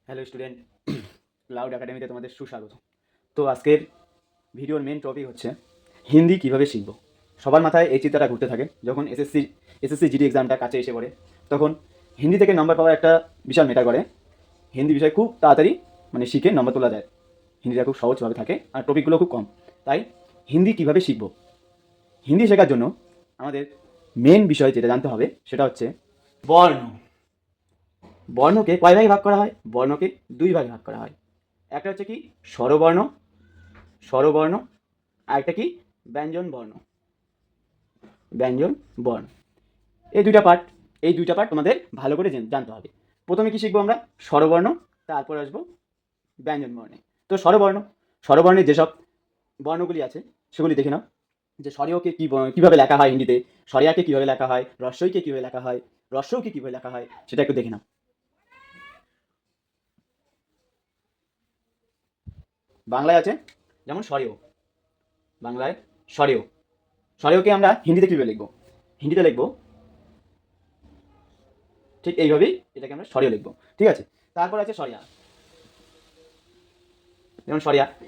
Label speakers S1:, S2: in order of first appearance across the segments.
S1: Hello student, cloud একাডেমিতে তোমাদের সুস্বাগত। তো আজকের ভিডিওর মেন টপিক হচ্ছে হিন্দি কিভাবে শিখব। সবার মাথায় এই চিন্তাটা ঘুরতে থাকে যখন এসএসসি জিডি এক্সামটা কাছে এসে পড়ে, তখন হিন্দি থেকে নম্বর পাওয়া একটা বিশাল ম্যাটার করে। হিন্দি বিষয় খুব তাড়াতাড়ি শিখে নম্বর তোলা যায়। হিন্দিটা খুব সহজভাবে থাকে আর টপিকগুলো খুব কম। তাই হিন্দি কিভাবে শিখব, হিন্দি শেখার জন্য আমাদের মেন বিষয় যেটা জানতে হবে সেটা হচ্ছে বর্ণ। বর্ণকে কয় ভাগে ভাগ করা হয়? বর্ণকে দুই ভাগে ভাগ করা হয়। একটা হচ্ছে কি স্বরবর্ণ, স্বরবর্ণ, আর একটা কি ব্যঞ্জন বর্ণ, ব্যঞ্জন বর্ণ। এই দুইটা পার্ট তোমাদের ভালো করে জানতে হবে। প্রথমে কি শিখবো আমরা? স্বরবর্ণ, তারপর আসবো ব্যঞ্জন বর্ণে। তো স্বরবর্ণের যেসব বর্ণগুলি আছে সেগুলি দেখে নাও। যে স্বরীয়কে কীভাবে লেখা হয় হিন্দিতে, স্বরিয়াকে কীভাবে লেখা হয়, রস্বইকে কীভাবে লেখা হয়, রস্যকে কীভাবে লেখা হয়, সেটা একটু দেখে নাও। বাংলায় আছে যেমন স্বরীয়, বাংলায় স্বরীয়। স্বরীয়কে আমরা হিন্দিতে কীভাবে লিখবো? হিন্দিতে লিখবো ঠিক এইভাবেই, এটাকে আমরা স্বরীয় লিখবো। ঠিক আছে, তারপর আছে স্বরিয়া। যেমন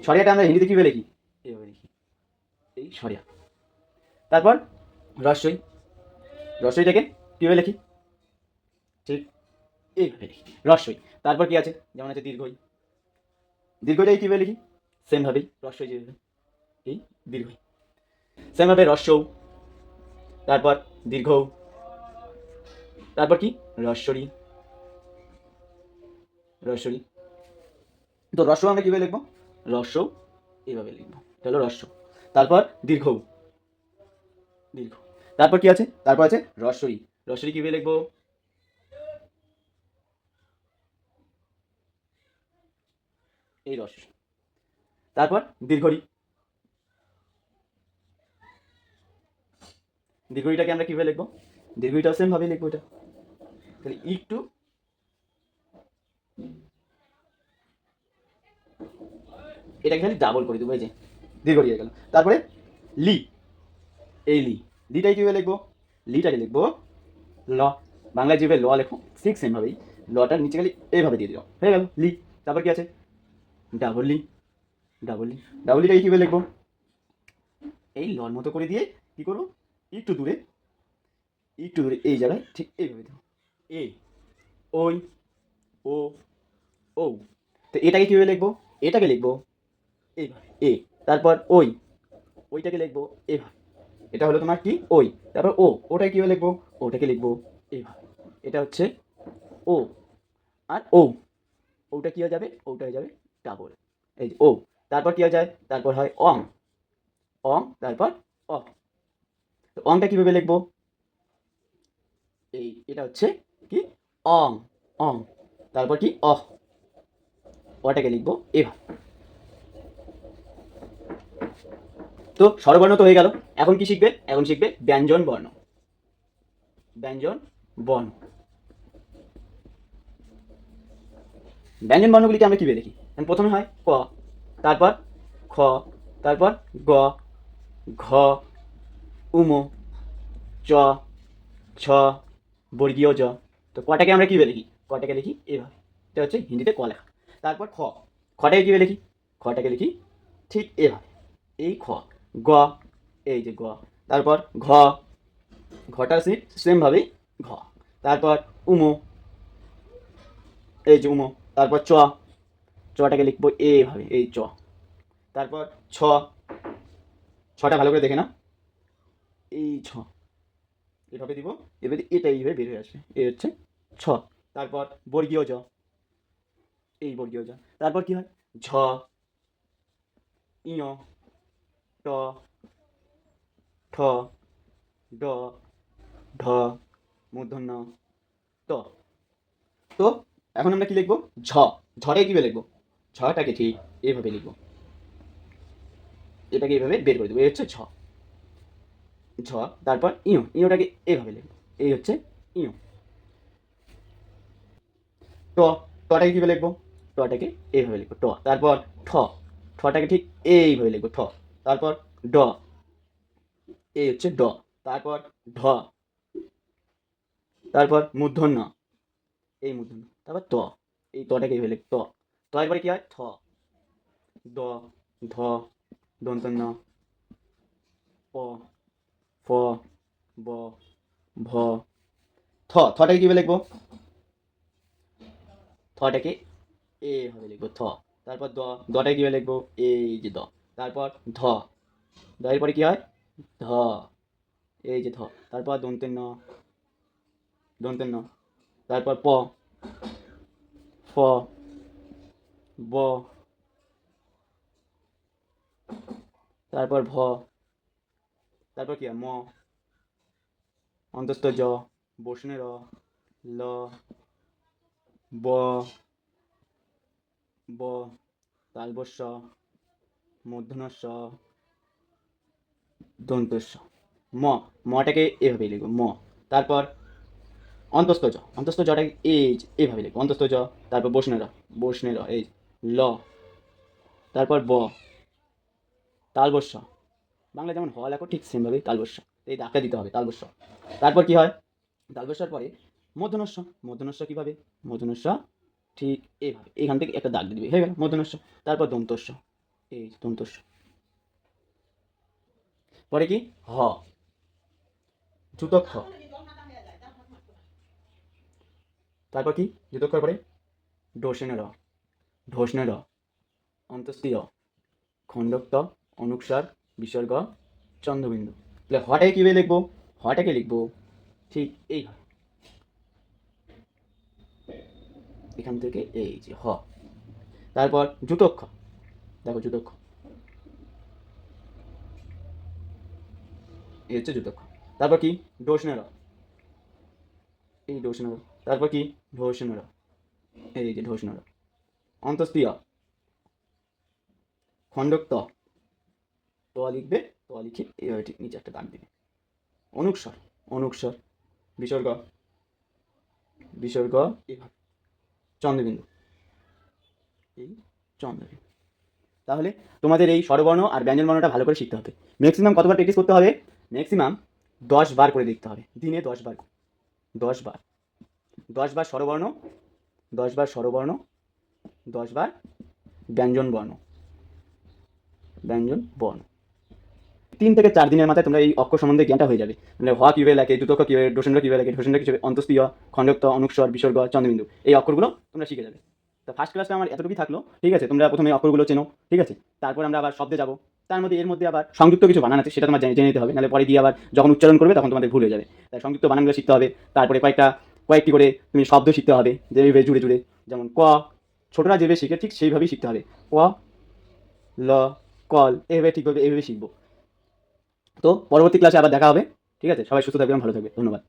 S1: স্বরিয়াটা আমরা হিন্দিতে কীভাবে লিখি? এইভাবে লিখি, এই স্বরিয়া। তারপর রস্বই, রস্বইটাকে কীভাবে লিখি? ঠিক এইভাবে লিখি, রস্বই। তারপর কি আছে? যেমন আছে দীর্ঘই, দীর্ঘটাকে কীভাবে লিখি? সেমভাবেই, রস্বই যেভাবে, এই দীর্ঘই। সেমভাবে রস্যৌ, তারপর দীর্ঘ, তারপর কি রস্বরী, রস্বরী। তো রস্য আমরা কীভাবে লিখবো? রস্য এইভাবে লিখবো, এটা হলো রস্য। তারপর দীর্ঘ, দীর্ঘ। তারপর কি আছে? তারপর আছে রস্বরী, রস্বরী কীভাবে লিখবো? এই রস্য। তারপর দীর্ঘরি, দীর্ঘইটাকে আমরা কীভাবে লিখবো? দীর্ঘইটাও সেম ভাবে লিখবো, এটা তাহলে একটু এটাকে খালি ডাবল করে দেবো, এই যে দীর্ঘরি হয়ে গেল। তারপরে লি, এই লিটাই কীভাবে লিখবো? লিটাকে লিখবো ল, বাংলায় যেভাবে ল লেখো ঠিক সেমভাবেই লটার নিচে খালি এইভাবে দিয়ে দিও, হয়ে গেল লি। তারপর কি আছে? ডাবল লি, ডাবল লি। ডাবল লিটাকে কীভাবে লিখবো? এই লর মতো করে দিয়ে কি করবো? একটু দূরে, একটু দূরে এই জায়গায় ঠিক এইভাবে দেবো, এ, ওই, ও, ও। তো এটাকে কীভাবে লিখবো? এটাকে লিখবো এইভাবে, এ। তারপর ওইটাকে লিখবো এইভাবে, এটা হলো তোমার কি ওই। তারপর ওটাকে কীভাবে লিখবো? ওটাকে লিখবো এইভাবে, এটা হচ্ছে ও। আর ওটা কি হয়ে যাবে? ওটা হয়ে যাবে ডাবল, এই যে ও। তারপর কি হয়ে যায়? তারপর হয় অং, অং, তারপর অ। তো অংটা কীভাবে লিখবো? এটা হচ্ছে কি অং, অং। তারপর কি ওটাকে লিখবো এভাবে। তো স্বরবর্ণ তো হয়ে গেল, এখন কি শিখবে? এখন শিখবে ব্যঞ্জন বর্ণ, ব্যঞ্জন বর্ণ। ব্যঞ্জন বর্ণগুলিকে আমরা কীভাবে লিখি? প্রথমে হয় ক, তারপর খ, তারপর গ, ঘ, উম, চ, ছ, বর্গীয় জ। তো কটাকে আমরা কীভাবে লিখি? কটাকে লিখি এভাবে, এটা হচ্ছে হিন্দিতে ক লেখা। তারপর খটাকে কীভাবে লিখি? খটাকে লিখি ঠিক এভাবে, এই খ। গ, এই যে গ। তারপর ঘটা সেমভাবেই ঘ। তারপর উম, এই যে উম। তারপর চটাকে লিখবো এইভাবে, এই চ। তারপর ছটা ভালো করে দেখে না, এই ছ, এভাবে দিব, এবারে এটা এইভাবে বের হয়ে আসবে, এই হচ্ছে ছ। তারপর বর্গীয় জ, এই বর্গীয় জ। তারপর কি হয়? ঝ, ইয়, ট, ঠ, ড, ঢ, মূর্ধন্য ত। তো এখন আমরা কি লিখবো? ঝটাকে কিভাবে লিখবো? ঝটাকে ঠিক এইভাবে লিখবো, এটাকে এইভাবে বের করে দেবো, এই হচ্ছে ঝ। তারপর ইয়োটাকে এইভাবে লিখবো, এই হচ্ছে ইয়। ট, টটাকে কীভাবে লিখবো? টটাকে এইভাবে লিখবো, ট। তারপর ঠ, ঠটাকে ঠিক এইভাবে লিখবো, ঠ। তারপর ড, এই হচ্ছে ড। তারপর ঢ, তারপর মূর্ধন্য, এই মূর্ধন্য। তারপর ত, এই তটাকে এইভাবে লিখব, ত এরপরে কি হয় থ, দ, ধ, দন্তন্য, প, ফ, ব, ভ, থটাকে কিভাবে লিখবো, থটাকে এভাবে লিখবো থ। তারপর দটাকে কিভাবে লিখবো, এই যে দ। তারপর ধ, দ এর পরে কি হয় ধ, এই যে ধ। তারপর দন্তের ন। তারপর ফ, ব, তারপর ভ, তারপর কি হয় অন্তস্থ জ, বসনে র, ল, ব, তালবস্য, মূর্ধন্যস্ব, দন্তস্ব, মটাকে এভাবে লিখবো তারপর অন্তস্থ জটাকে এইভাবে লিখবো অন্তস্থ জ। তারপর বসনে র এই ল। তারপর তালবস্য, বাংলা যেমন হ লেখো ঠিক সেমভাবেই তালবস্য, এই দাগটা দিতে হবে তালবস্য। তারপর কি হয় তালবস্যর পরে মূর্ধন্যস্ব কিভাবে, মূর্ধন্যস্ব ঠিক এইভাবে এইখান থেকে একটা দাগ দিয়ে দিবে, হয়ে গেল মূর্ধন্যস্ব। তারপর দন্তস্ব, এই দন্তস্ব। পরে কি হ, যুতক হ। তারপর কি যুতক্ষর পরে ঢোসনে র, অন্তস্তীয়, খণ্ডক্ত, অনুস্বার, বিসর্গ, চন্দ্রবিন্দু। তাহলে হটাকে কীভাবে লিখবো, হটাকে লিখবো ঠিক এইভাবে, এখান থেকে এই যে হ। তারপর যুতক্ষ, দেখো যুতক্ষ, এই হচ্ছে যুতক্ষ। তারপর কি ডোসনে র, এই ডোসনে র। তারপর কি ঢোসনে র, এই যে ঢোসনে র। অন্তস্তীয়, খণ্ডক্ত, লিখবে, লিখে এইভাবে ঠিক নিচে একটা দাগ দিবে। অনুস্বার, বিসর্গ এইভাবে, চন্দ্রবিন্দু, এই চন্দ্রবিন্দু। তাহলে তোমাদের এই স্বরবর্ণ আর ব্যঞ্জনবর্ণটা ভালো করে শিখতে হবে। ম্যাক্সিমাম কতবার প্র্যাকটিস করতে হবে, ম্যাক্সিমাম 10 বার করে দেখতে হবে, দিনে 10 বার, 10 বার, 10 বার স্বরবর্ণ, 10 বার ব্যঞ্জনবর্ণ। 3 থেকে 4 দিনের মাথায় তোমরা এই অক্ষর সম্বন্ধে জ্ঞানটা হয়ে যাবে। মানে হ কীভাবে লাগে, যুতক্ষ কীভাবে, ডোসেন্দ্র কীভাবে লাগে, ডোসেন্দ্র কীভাবে, অন্তস্তীয়, খণ্ডক্ত, অনুস্বর, বিসর্গ, চন্দ্রবিন্দু, এই অক্ষরগুলো তোমরা শিখে যাবে। তো ফার্স্ট ক্লাসটা আমার এতটুকুই থাকলো, ঠিক আছে। তোমরা প্রথমে অক্ষরগুলো চেনো, ঠিক আছে। তারপর আমরা আবার শব্দে যাবো, এর মধ্যে আবার সংযুক্ত কিছু বানান আছে, সেটা তোমার জেনে নিতে হবে, নাহলে পরে গিয়ে আবার যখন উচ্চারণ করবে তখন তোমাদের ভুল হয়ে যাবে। তাই সংযুক্ত বানানগুলো শিখতে হবে। তারপরে কয়েকটি করে তুমি শব্দ শিখতে হবে, যেভাবে জুড়ে যেমন ছোটরা যেভাবে শিখে ঠিক সেইভাবেই শিখতে হবে। ল, কল, এইভাবে ঠিকভাবে এইভাবে শিখবো। তো পরবর্তী ক্লাসে আবার দেখা হবে, ঠিক আছে। সবাই সুস্থ থাকবেন, ভালো থাকবে, ধন্যবাদ।